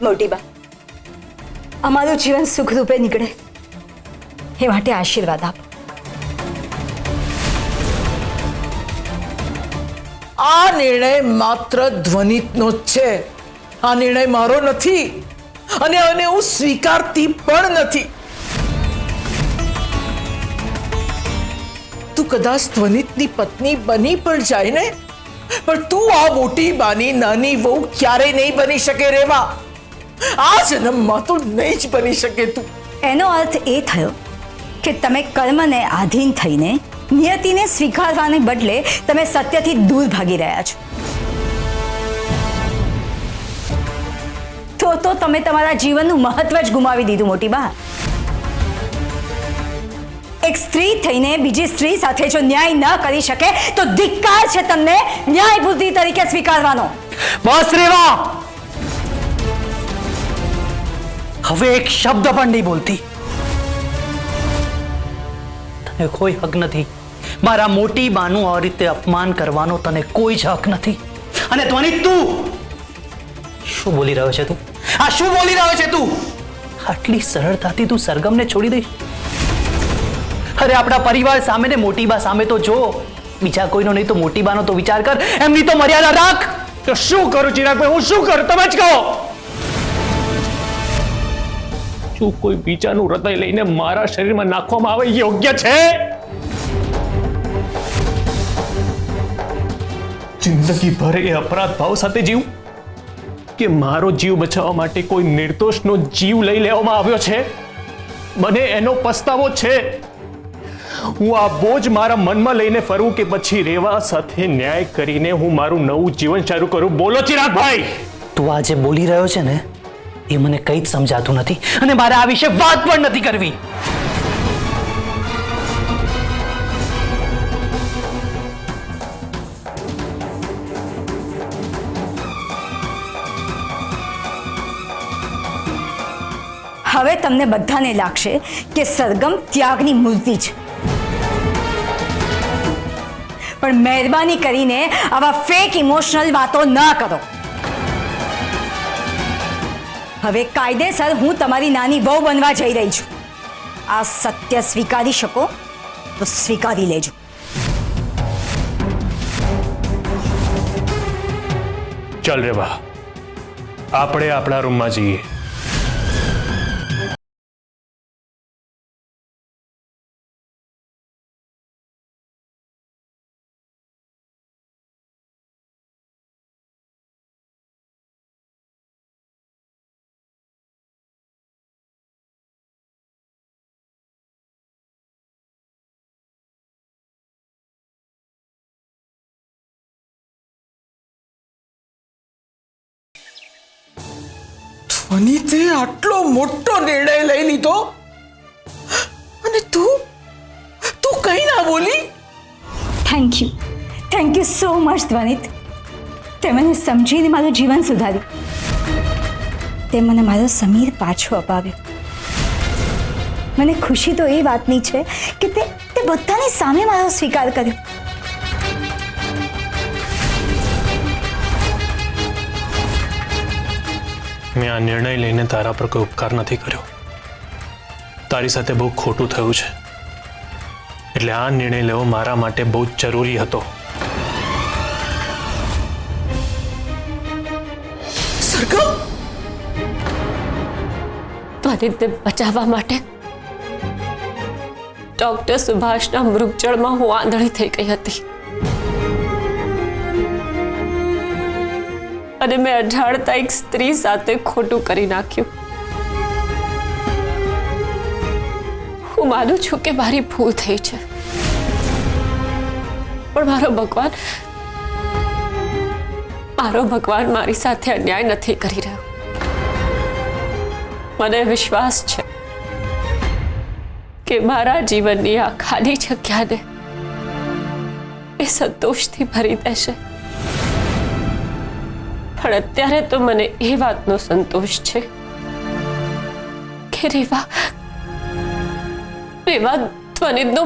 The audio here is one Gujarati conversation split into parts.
મોટી બા, અમારું જીવન સુખરૂપે નીકળે એ માટે આશીર્વાદ આપો. આ નિર્ણય માત્ર ધ્વનિતનો જ છે. આ નિર્ણય મારો નથી અને આને હું સ્વીકારતી પણ નથી. તું કદાચ ધ્વનિતની પત્ની બની પણ જાય ને, પણ તું આ મોટી બાની નાની વહુ ક્યારેય નહીં બની શકે રેવા. આ જન્મમાં તો નહીં જ બની શકે તું. એનો અર્થ એ થયો કે તમે કર્મને આધીન થઈને નિયતિને સ્વીકારવાને બદલે તમે સત્યથી દૂર ભાગી રહ્યા છો. તો તમે તમારા જીવનનું મહત્વ જ ગુમાવી દીધું મોટી બા. એક સ્ત્રી થઈને બીજી સ્ત્રી સાથે જો ન્યાય ન કરી શકે તો ધિક્કાર છે તમને ન્યાય બુદ્ધિ તરીકે સ્વીકારવાનો. બસ રેવા, હવે એક શબ્દ પણ નહીં બોલતી. તને કોઈ હક નથી મારા મોટી બાનું આ રીતે અપમાન કરવાનો. તને કોઈ જ હક નથી. અને ધ્વનિ, તું શું બોલી રહ્યો છે? તું આ શું બોલી રહ્યો છે? તું આટલી સરળતાથી તું સરગમને છોડી દઈશ? અરે આપણા પરિવાર સામે ને મોટી બા સામે તો જો, બીજા કોઈનો નહીં તો મોટી બાનો તો વિચાર કર. એમની તો મર્યાદા રાખ. તો શું કરું ચિરાગભાઈ, હું શું કરું તમે જ કહો. શું કોઈ બીજાનું હૃદય લઈને મારા શરીરમાં નાખવામાં આવે યોગ્ય છે? જિંદગી ભર એ અપરાધ ભાવ સાથે જીવ કે મારો જીવ બચાવવા માટે કોઈ નિર્દોષનો જીવ લઈ લેવામાં આવ્યો છે. મને એનો પસ્તાવો છે. હું આ બોજ મારા મનમાં લઈને ફરું કે પછી રેવા સાથે ન્યાય કરીને હું મારું નવું જીવન શરૂ કરું? બોલો ચિરાગભાઈ. તું આ જે બોલી રહ્યો છે ને એ મને કંઈ જ સમજાતું નથી અને મારે આ વિશે વાત પણ નથી કરવી. હવે તમને બધાને લાગશે કે સરગમ ત્યાગની મૂર્તિ છે, પણ મહેરબાની કરીને આવા ફેક ઇમોશનલ વાતો ન કરો. હવે કાયદેસર હું તમારી નાની વહુ બનવા જઈ રહી છું. આ સત્ય સ્વીકારી શકો તો સ્વીકારી લેજો. ચાલ રેવા, આપણે આપણા રૂમમાં જઈએ. ધ્વનિતે આટલો મોટો નિર્ણય લઈ લીધો અને તું કઈ ના બોલી? Thank you so much Dhvanit. તે મને સમજીને મારું જીવન સુધાર્યું. તે મને મારો સમીર પાછો અપાવ્યો. મને ખુશી તો એ વાતની છે કે તે બધાની સામે મારો સ્વીકાર કર્યો. મેં આ નિર્ણય લઈને તારા પર કોઈ ઉપકાર નથી કર્યો. તારી સાથે બહુ ખોટું થયું છે, એટલે આ નિર્ણય લેવો મારા માટે બહુ જ જરૂરી હતો. સરગમ, ત્વરિતને બચાવવા માટે ડોક્ટર સુભાષના મૃગજળમાં હું આંધળી થઈ ગઈ હતી અને મેં અજાણતા એક સ્ત્રી સાથે ખોટું કરી નાખ્યું. હું માનું છું કે મારી ભૂલ થઈ છે, પણ મારો ભગવાન મારી સાથે અન્યાય નથી કરી રહ્યો. મને વિશ્વાસ છે કે મારા જીવનની આ ખાલી જગ્યાને એ સંતોષથી ભરી દેશે. પણ અત્યારે તો મને એ વાતનો સંતોષ છે કે રેવા ધ્વનિતનો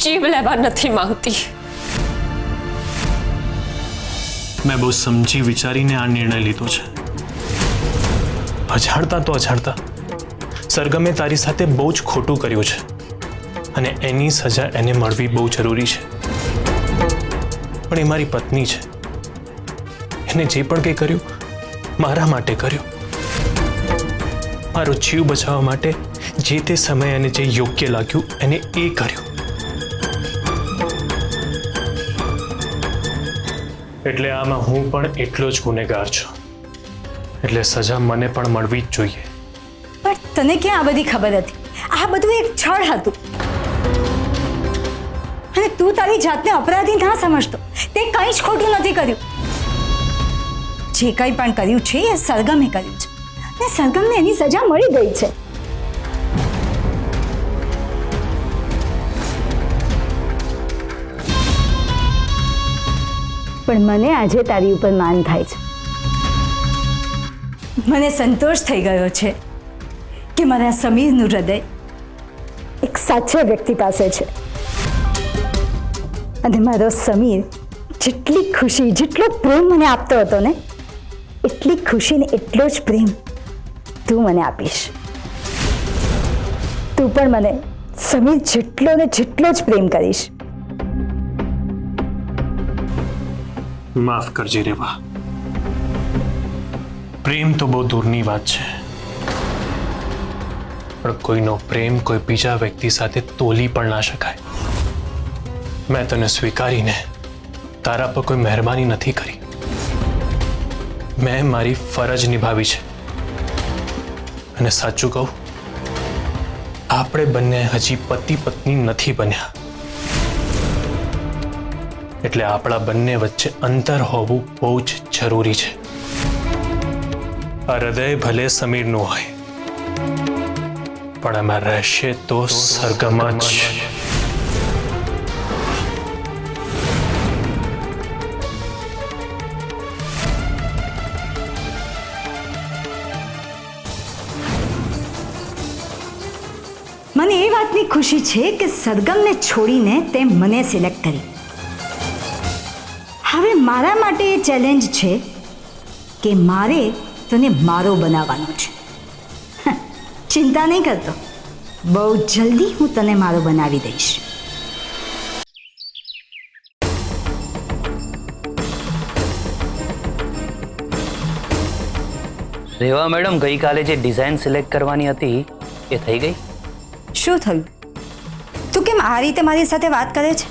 જીવ લેવા નથી માંગતી. મેં બહુ સમજી વિચારીને આ નિર્ણય લીધો છે. અજાણતા તો અજાણતા સરગમે તારી સાથે બહુ જ ખોટું કર્યું છે અને એની સજા એને મળવી બહુ જરૂરી છે. પણ એ મારી પત્ની છે. એને જે પણ કંઈ કર્યું મારા માટે કર્યું. મારો જીવ બચાવવા માટે જે તે સમયે એને જે યોગ્ય લાગ્યું એને એ કર્યું. એટલે આમાં હું પણ એટલો જ ગુનેગાર છું. એટલે સજા મને પણ મળવી જ જોઈએ. પણ તને ક્યાં આ બધી ખબર હતી? આ બધું એક છળ હતું અને તું તારી જાતને અપરાધી ના સમજતો. તે કંઈ જ ખોટું નથી કર્યું. જે કંઈ પણ કર્યું છે એ સરગમે કર્યું છે અને સરગમને એની સજા મળી ગઈ છે. પણ મને આજે તારી ઉપર માન થાય છે. મને સંતોષ થઈ ગયો છે કે મારા સમીરનું હૃદય એક સાચા વ્યક્તિ પાસે છે અને મારો સમીર જેટલી ખુશી જેટલો પ્રેમ મને આપતો હતો ને એટલી ખુશી ને એટલો જ પ્રેમ તું મને આપીશ. તું પણ મને સમીર જેટલો ને જેટલો જ પ્રેમ કરીશ. માફ કરજે રેવા. પ્રેમ તો બહુ દૂરની વાત છે, પણ કોઈનો પ્રેમ કોઈ બીજા વ્યક્તિ સાથે તોલી પણ ના શકાય. મેં તને સ્વીકારીને તારા પર કોઈ મહેરબાની નથી કરી. મેં મારી ફરજ નિભાવી છે. અને સાચું કહું, આપણે બંને હજી પતિ પત્ની નથી બન્યા. એટલે આપણા બંને વચ્ચે અંતર હોવું બહુ જ જરૂરી છે. આ હૃદય ભલે સમીરનું હોય, પણ એમાં રહેશે તો સરગમ જ. મને એ વાતની ખુશી છે કે સરગમને છોડીને તે મને સિલેક્ટ કરી. હવે મારા માટે એ ચેલેન્જ છે કે મારે તને મારો બનાવવાનો છે. ચિંતા નહીં કરતો, બહુ જલ્દી હું તને મારો બનાવી દઈશ. રેવા મેડમ, ગઈકાલે જે ડિઝાઇન સિલેક્ટ કરવાની હતી એ થઈ ગઈ? શું થયું? તું કેમ આ રીતે મારી સાથે વાત કરે છે?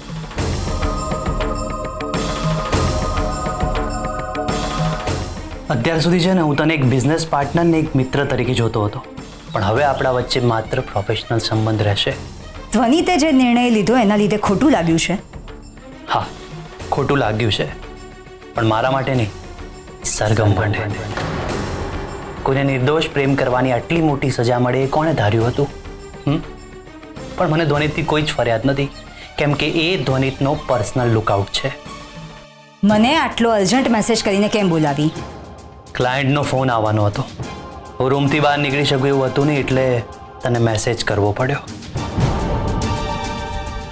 અત્યાર સુધી છે ને હું તને એક બિઝનેસ પાર્ટનર ને એક મિત્ર તરીકે જોતો હતો, પણ હવે આપણા વચ્ચે માત્ર પ્રોફેશનલ સંબંધ રહેશે. ધ્વનિતે જે નિર્ણય લીધો એના લીધે ખોટું લાગ્યું છે? હા, ખોટું લાગ્યું છે, પણ મારા માટે નહીં, સરગમ માટે. કોઈને નિર્દોષ પ્રેમ કરવાની આટલી મોટી સજા મળે એ કોણે ધાર્યું હતું? પણ મને ધ્વનિતથી કોઈ જ ફરિયાદ નથી, કેમ કે એ ધ્વનિતનો પર્સનલ લુકઆઉટ છે. મને આટલો અર્જન્ટ મેસેજ કરીને કેમ બોલાવી? ક્લાયન્ટનો ફોન આવવાનો હતો. હું રૂમથી બહાર નીકળી શકું એવું હતું નહીં, એટલે તને મેસેજ કરવો પડ્યો.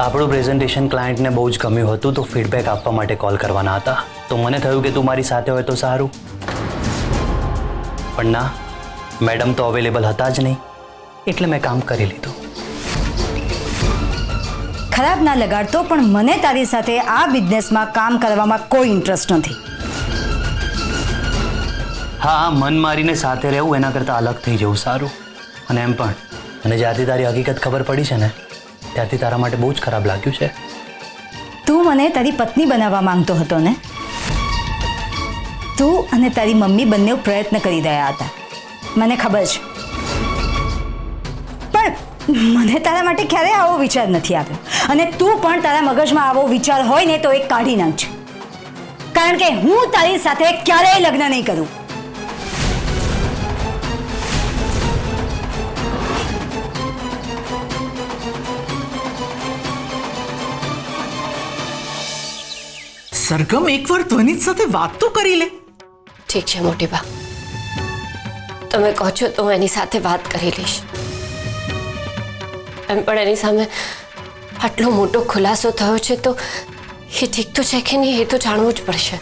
આપણું પ્રેઝન્ટેશન ક્લાયન્ટને બહુ જ ગમ્યું હતું, તો ફીડબેક આપવા માટે કોલ કરવાના હતા. તો મને થયું કે તું મારી સાથે હોય તો સારું, પણ ના, મેડમ તો અવેલેબલ હતા જ નહીં, એટલે મેં કામ કરી લીધું. ખરાબ ના લગાડતો, પણ મને તારી સાથે આ બિઝનેસમાં કામ કરવામાં કોઈ ઇન્ટરેસ્ટ નથી. હા, મન મારીને સાથે રહેવું એના કરતાં અલગ થઈ જવું સારું. અને એમ પણ મને જ્યારથી તારી હકીકત ખબર પડી છે ને, ત્યારથી તારા માટે બહુ જ ખરાબ લાગ્યું છે. તું મને તારી પત્ની બનાવવા માંગતો હતો ને? તું અને તારી મમ્મી બંને પ્રયત્ન કરી રહ્યા હતા, મને ખબર છે. પણ મને તારા માટે ક્યારેય આવો વિચાર નથી આવ્યો, અને તું પણ તારા મગજમાં આવો વિચાર હોય ને તો એ કાઢી નાખજે, કારણ કે હું તારી સાથે ક્યારેય લગ્ન નહીં કરું. સરગમ, એકવાર ધ્વનિત સાથે વાત તો કરી લે. ઠીક છે મોટી બા, તમે કહો છો તો હું એની સાથે વાત કરી લઈશ. એમ પણ એની સામે આટલો મોટો ખુલાસો થયો છે તો એ ઠીક તો છે કે નહીં એ તો જાણવું જ પડશે.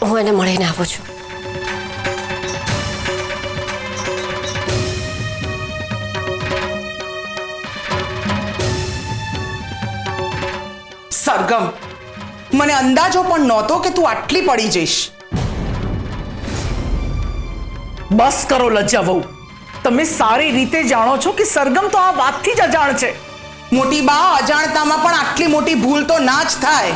હું એને મળીને આવું છું. સરગમ, મને અંદાજો પણ નહોતો કે તું આટલી પડી જઈશ. બસ કરો લજ્જા વહુ. તમે સારી રીતે જાણો છો કે સરગમ તો આ વાતથી જ અજાણ છે. મોટી બા, અજાણતામાં પણ આટલી મોટી ભૂલ તો ના જ થાય.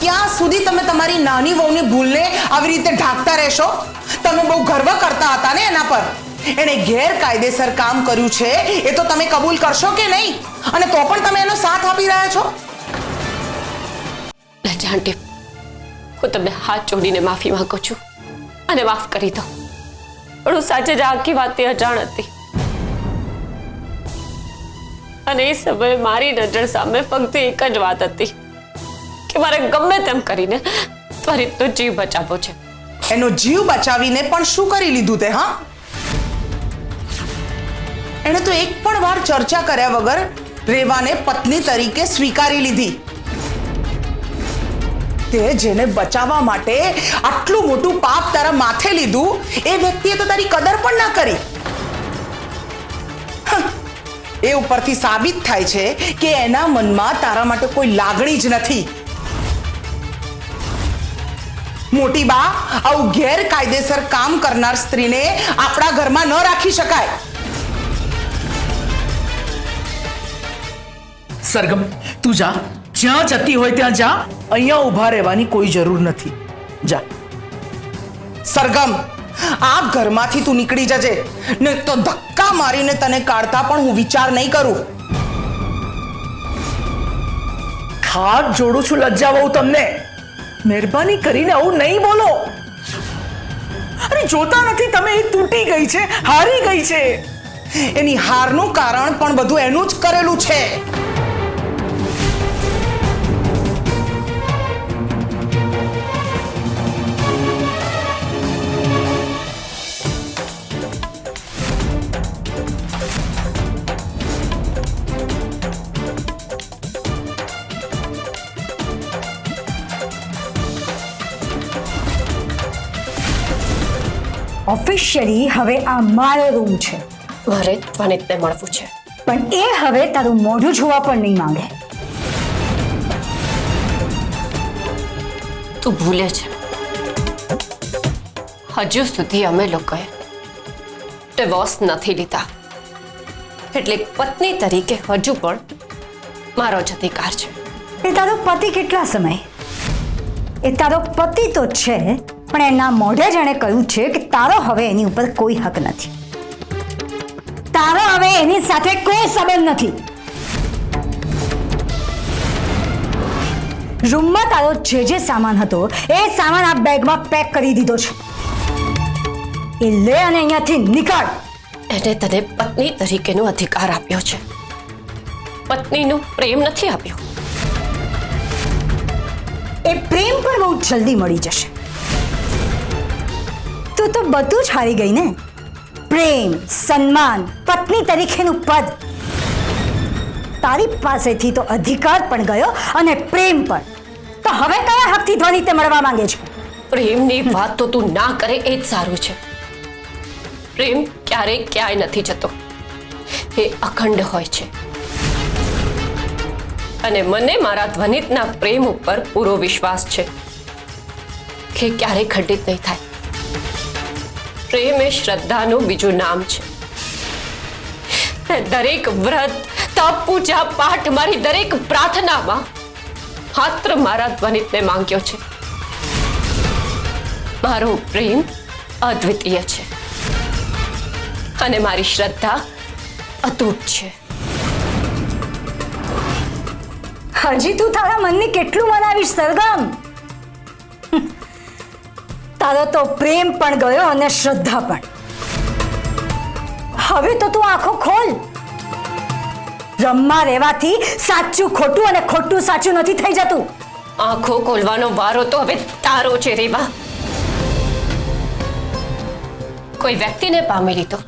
ક્યાં સુધી તમે તમારી નાની વહુની ભૂલને આવી રીતે ઢાંકતા રહેશો? તમે બહુ ગર્વ કરતા હતા ને એના પર. એણે ગેરકાયદેસર કામ કર્યું છે એ તો તમે કબૂલ કરશો કે નહીં? અને તો પણ તમે એનો સાથ આપી રહ્યા છો. લજ્જા આંટી, હું તમને હાથ જોડીને માફી માંગુ છું અને માફ કરી દો. પણ હું સાચે જ આખી વાતથી અજાણ હતી અને એ સમયે મારી નજર સામે ફક્ત એક જ વાત હતી કે મારે ગમે તેમ કરીને ત્વરિતનો જીવ બચાવવો છે. એનો જીવ બચાવીને પણ શું કરી લીધું તે? હા, એણે તો એક પણ વાર ચર્ચા કર્યા વગર રેવાને પત્ની તરીકે સ્વીકારી લીધી. તે જેને બચાવવા માટે આટલું મોટું પાપ તારા માથે લીધું, એ વ્યક્તિએ તો તારી કદર પણ ના કરી. એ ઉપરથી સાબિત થાય છે કે એના મનમાં તારા માટે કોઈ લાગણી જ નથી. મોટી બા, આવું ગેરકાયદેસર કામ કરનાર સ્ત્રીને આપણા ઘરમાં ન રાખી શકાય. સરગમ, તું જા. જ્યાં જતી હોય ત્યાં જા. અહીંયા ઊભા રહેવાની કોઈ જરૂર નથી. જા. સરગમ, આ ઘરમાંથી તું નીકળી જજે, ને તો ધક્કા મારીને તને કાઢતા પણ હું વિચાર નહીં કરું. હાથ જોડું છું લજ્જા વહુ તમને. મહેરબાની કરીને આવું નહીં બોલો. અરે જોતા નથી તમે, એ તૂટી ગઈ છે, હારી ગઈ છે. એની હારનું કારણ પણ બધું એનું જ કરેલું છે. ઓફિશિયલી હવે આ મારો રૂમ છે, મારે ત્વનિતને મળવું છે. પણ એ હવે તારું મોઢું જોવા પણ નહીં માંગે. તું ભૂલે છે, હજુ સુધી અમે લોકોએ ડિવોર્સ નથી લીધા, એટલે પત્ની તરીકે હજુ પણ મારો જ અધિકાર છે. એ તારો પતિ કેટલા સમય? એ તારો પતિ તો છે, પણ એના મોઢે જ એણે કહ્યું છે કે તારો હવે એની ઉપર કોઈ હક નથી. તારો હવે એની સાથે કોઈ સંબંધ નથી. રૂમમાં તારો જે સામાન હતો એ સામાન આ બેગમાં પેક કરી દીધો છે. એ લે અને અહીંયાથી નીકળ. એને તને પત્ની તરીકેનો અધિકાર આપ્યો છે, પત્નીનો પ્રેમ નથી આપ્યો. એ પ્રેમ પણ બહુ જલ્દી મળી જશે. તું તો બધું જ હારી ગઈ ને. પ્રેમ, સન્માન, પત્ની તરીકેનું પદ. તારી પાસેથી તો અધિકાર પણ ગયો અને પ્રેમ પણ. તો હવે કયા હકથી ધ્વનિતે મળવા માંગે છે? પ્રેમની વાત તો તું ના કરે એ જ સારું છે. પ્રેમ ક્યારેય ક્યાંય નથી જતો, એ અખંડ હોય છે. અને મને મારા ધ્વનિતના પ્રેમ ઉપર પૂરો વિશ્વાસ છે કે ક્યારેય ખંડિત નહીં થાય. પ્રેમ એ શ્રદ્ધાનું બીજું નામ છે. દરેક વ્રત, તપ, પૂજા, પાઠ, મારી દરેક પ્રાર્થનામાં માત્ર મારા ધ્વનિતને માંગ્યો છે. મારો પ્રેમ અદ્વિતીય છે અને મારી શ્રદ્ધા અતૂટ છે. હજી તું તારા મનને કેટલું મનાવીશ સરગમ? તારો તો પ્રેમ પણ ગયો અને શ્રદ્ધા પણ. હવે તો તું આંખો ખોલ. રમવા રહેવાથી સાચું ખોટું અને ખોટું સાચું નથી થઈ જતું. આંખો ખોલવાનો વારો તો હવે તારો છે રેવા. કોઈ વ્યક્તિને પામી લીધો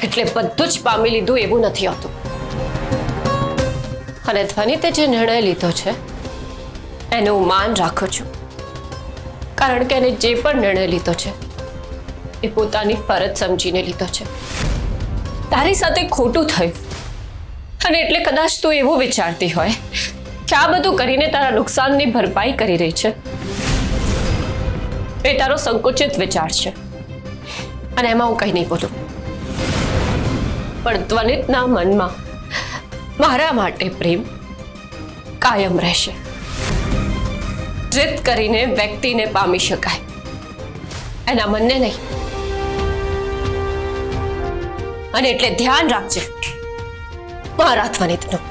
એટલે બધું જ પામી લીધું એવું નથી હોતું. અને ધ્વનિતે જે નિર્ણય લીધો છે એનું હું માન રાખું છું, કારણ કે એને જે પણ નિર્ણય લીધો છે એ પોતાની ફરજ સમજીને લીધો છે. તારી સાથે ખોટું થયું અને એટલે કદાચ તું એવું વિચારતી હોય કે આ બધું કરીને તારા નુકસાનની ભરપાઈ કરી રહી છે. એ તારો સંકુચિત વિચાર છે અને એમાં હું કંઈ નહીં બોલું. પણ ધ્વનિતના મનમાં મારા માટે પ્રેમ કાયમ રહેશે. જીદ કરીને વ્યક્તિને પામી શકાય, એના મનને નહીં. અને એટલે ધ્યાન રાખજે મારા ધ્વનિતનું.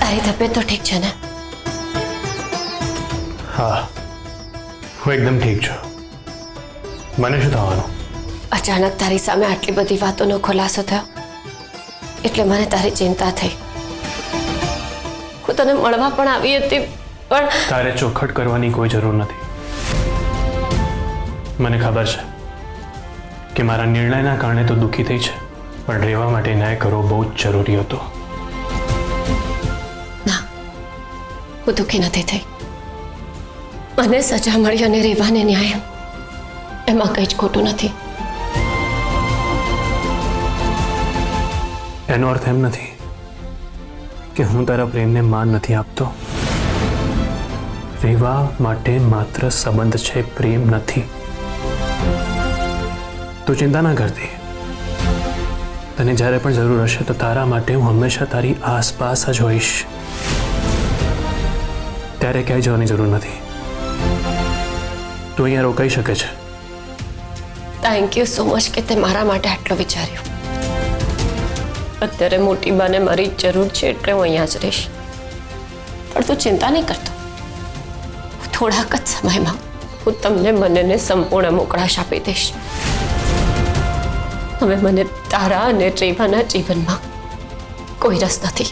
તારી તબિયત તો ઠીક છે ને? હા, હું એકદમ ઠીક છું. મને શું થવાનું? અચાનક તારી સામે આટલી બધી વાતોનો ખુલાસો થયો એટલે મને તારી ચિંતા થઈ. હું તને મળવા પણ આવી હતી, પણ તારે ચોખટ કરવાની કોઈ જરૂર નથી. મને ખબર છે કે મારા નિર્ણયના કારણે તો દુઃખી થઈ છે, પણ રહેવા માટે ન્યાય કરવો બહુ જ જરૂરી હતો. ના, હું દુઃખી નથી થઈ. મને સજા મળી અને રેવાને ન્યાય, એમાં કંઈ જ ખોટું નથી. એનો અર્થ એમ નથી કે હું તારા પ્રેમને માન નથી આપતો. રેવા માટે માત્ર સંબંધ છે, પ્રેમ નથી. તું ચિંતા ના કરતી. તને જ્યારે પણ જરૂર હશે તો તારા માટે હું હંમેશા તારી આસપાસ જ હોઈશ. ત્યારે ક્યાંય જવાની જરૂર નથી. તું અહીંયા રોકાઈ શકે છે. થેન્ક યુ સો મચ કે તે મારા માટે આટલું વિચાર્યું. અત્યારે મોટી બાને મારી જરૂર છે એટલે હું અહીંયા જ રહીશ. પણ તું ચિંતા નહીં કરતો. થોડાક જ સમયમાં હું તમને બંનેને સંપૂર્ણ મોકળાશ આપી દઈશ. હવે મને તારા અને રેવાના જીવનમાં કોઈ રસ નથી.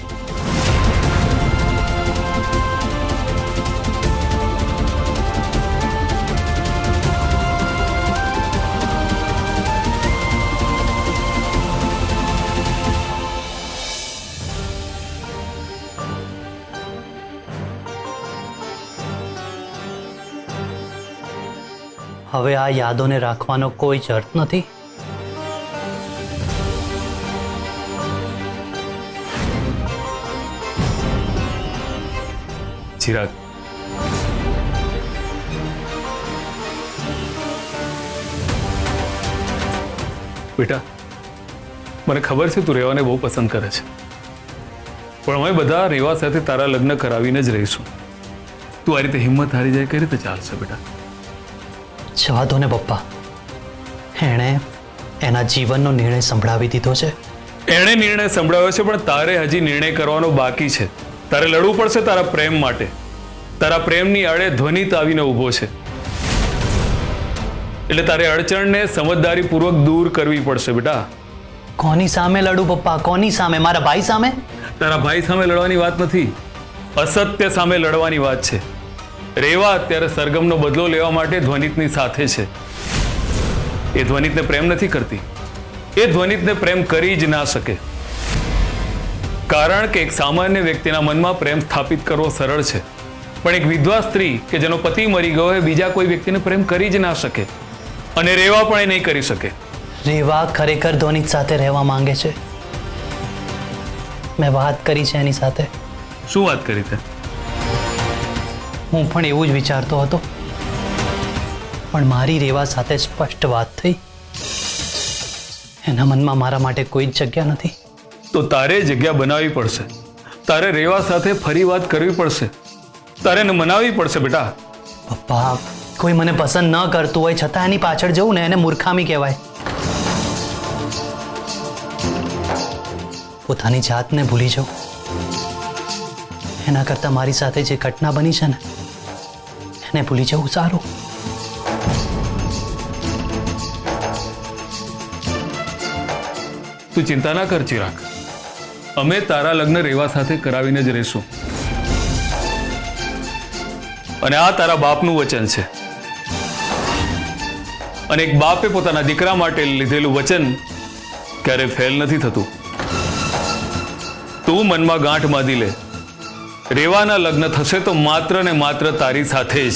હવે આ યાદોને રાખવાનો કોઈ જ અર્થ નથી. ચિરાગ, બેટા, મને ખબર છે તું રેવાને બહુ પસંદ કરે છે, પણ અમે બધા રેવા સાથે તારા લગ્ન કરાવીને જ રહીશું. તું આ રીતે હિંમત હારી જાય કઈ રીતે ચાલશે બેટા? જવા દો ને પપ્પા. એણે એના જીવનનો નિર્ણય સંભળાવી દીધો છે. એણે નિર્ણય સંભળાવ્યો છે, પણ તારે હજી નિર્ણય કરવાનો બાકી છે. તારે લડવું પડશે તારા પ્રેમ માટે. તારા પ્રેમની આડે ધ્વનિત આવીને ઊભો છે, એટલે તારે અડચણને સમજદારીપૂર્વક દૂર કરવી પડશે બેટા. કોની સામે લડું પપ્પા? કોની સામે? મારા ભાઈ સામે? તારા ભાઈ સામે લડવાની વાત નથી, અસત્ય સામે લડવાની વાત છે. રેવા અત્યારે સરગમનો બદલો લેવા માટે ધ્વનિતની સાથે છે. એ ધ્વનિતને પ્રેમ નથી કરતી. એ ધ્વનિતને પ્રેમ કરી જ ના શકે, કારણ કે એક સામાન્ય વ્યક્તિના મનમાં પ્રેમ સ્થાપિત કરવો સરળ છે, પણ એક વિધવા સ્ત્રી કે જેનો પતિ મરી ગયો હોય બીજા કોઈ વ્યક્તિને પ્રેમ કરી જ ના શકે, અને રેવા પણ એ નહીં કરી શકે. રેવા ખરેખર ધ્વનિત સાથે રહેવા માંગે છે. મેં વાત કરી છે એની સાથે. શું વાત કરી તે? હું પણ એવું જ વિચારતો હતો, પણ મારી રેવા સાથે સ્પષ્ટ વાત થઈ. એના મનમાં મારા માટે કોઈ જ જગ્યા નથી. તો તારે જગ્યા બનાવવી પડશે. તારે રેવા સાથે ફરી વાત કરવી પડશે. તારે એને મનાવવી પડશે બેટા. પપ્પા, કોઈ મને પસંદ ન કરતું હોય છતાં એની પાછળ જવું ને એને મૂર્ખામી કહેવાય. પોતાની જાતને ભૂલી જાઉં એના કરતાં મારી સાથે જે ઘટના બની છે ને એને ભૂલી જવું સારું. તું ચિંતા ના કર ચિરાગ. અમે તારા લગ્ન રેવા સાથે કરાવીને જ રહેશું. અને આ તારા બાપનું વચન છે. અને એક બાપે પોતાના દીકરા માટે લીધેલું વચન ક્યારે ફેલ નથી થતું. તું મનમાં ગાંઠ બાંધી લે, રેવાના લગ્ન થશે તો માત્ર ને માત્ર તારી સાથે જ.